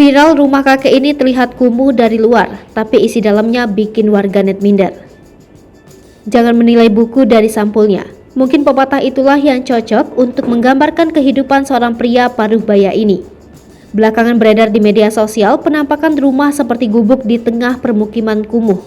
Viral, rumah kakek ini terlihat kumuh dari luar, tapi isi dalamnya bikin warganet minder. Jangan menilai buku dari sampulnya. Mungkin pepatah itulah yang cocok untuk menggambarkan kehidupan seorang pria paruh baya ini. Belakangan beredar di media sosial penampakan rumah seperti gubuk di tengah permukiman kumuh.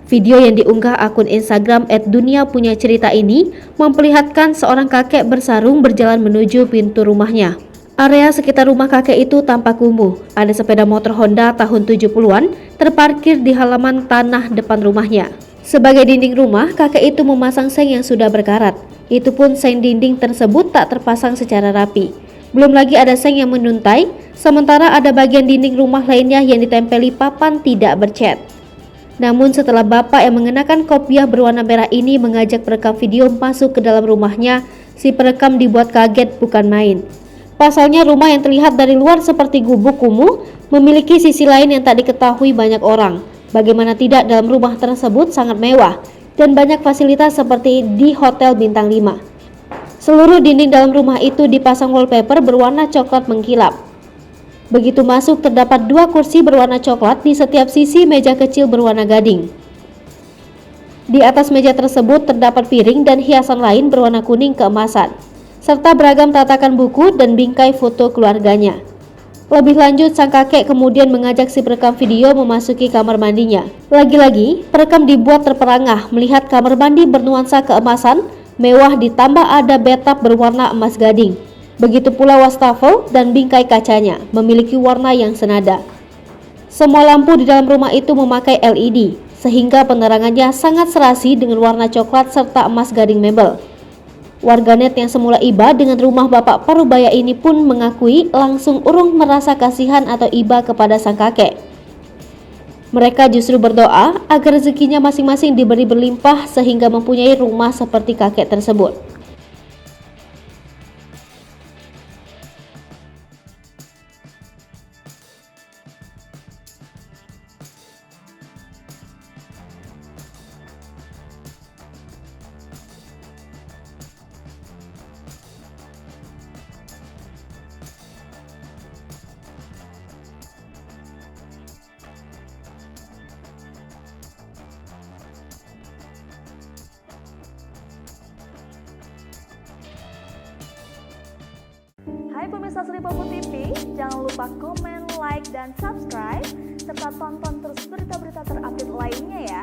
Video yang diunggah akun Instagram @duniapunyacerita ini memperlihatkan seorang kakek bersarung berjalan menuju pintu rumahnya. Area sekitar rumah kakek itu tampak kumuh. Ada sepeda motor Honda tahun 70-an terparkir di halaman tanah depan rumahnya. Sebagai dinding rumah, kakek itu memasang seng yang sudah berkarat. Itu pun seng dinding tersebut tak terpasang secara rapi. Belum lagi ada seng yang menuntai, sementara ada bagian dinding rumah lainnya yang ditempeli papan tidak bercat. Namun setelah bapak yang mengenakan kopiah berwarna merah ini mengajak perekam video masuk ke dalam rumahnya, si perekam dibuat kaget bukan main. Pasalnya rumah yang terlihat dari luar seperti gubuk kumuh memiliki sisi lain yang tak diketahui banyak orang. Bagaimana tidak, dalam rumah tersebut sangat mewah dan banyak fasilitas seperti di hotel bintang 5. Seluruh dinding dalam rumah itu dipasang wallpaper berwarna coklat mengkilap. Begitu masuk terdapat 2 kursi berwarna coklat di setiap sisi meja kecil berwarna gading. Di atas meja tersebut terdapat piring dan hiasan lain berwarna kuning keemasan, serta beragam tatakan buku dan bingkai foto keluarganya. Lebih lanjut, sang kakek kemudian mengajak si perekam video memasuki kamar mandinya. Lagi-lagi, perekam dibuat terperangah melihat kamar mandi bernuansa keemasan, mewah ditambah ada bathtub berwarna emas gading. Begitu pula wastafel dan bingkai kacanya, memiliki warna yang senada. Semua lampu di dalam rumah itu memakai LED, sehingga penerangannya sangat serasi dengan warna coklat serta emas gading mebel. Warganet yang semula iba dengan rumah bapak parubaya ini pun mengakui langsung urung merasa kasihan atau iba kepada sang kakek. Mereka justru berdoa agar rezekinya masing-masing diberi berlimpah sehingga mempunyai rumah seperti kakek tersebut. Hai pemirsa Sri Popo TV, jangan lupa komen, like, dan subscribe, serta tonton terus berita-berita terupdate lainnya ya.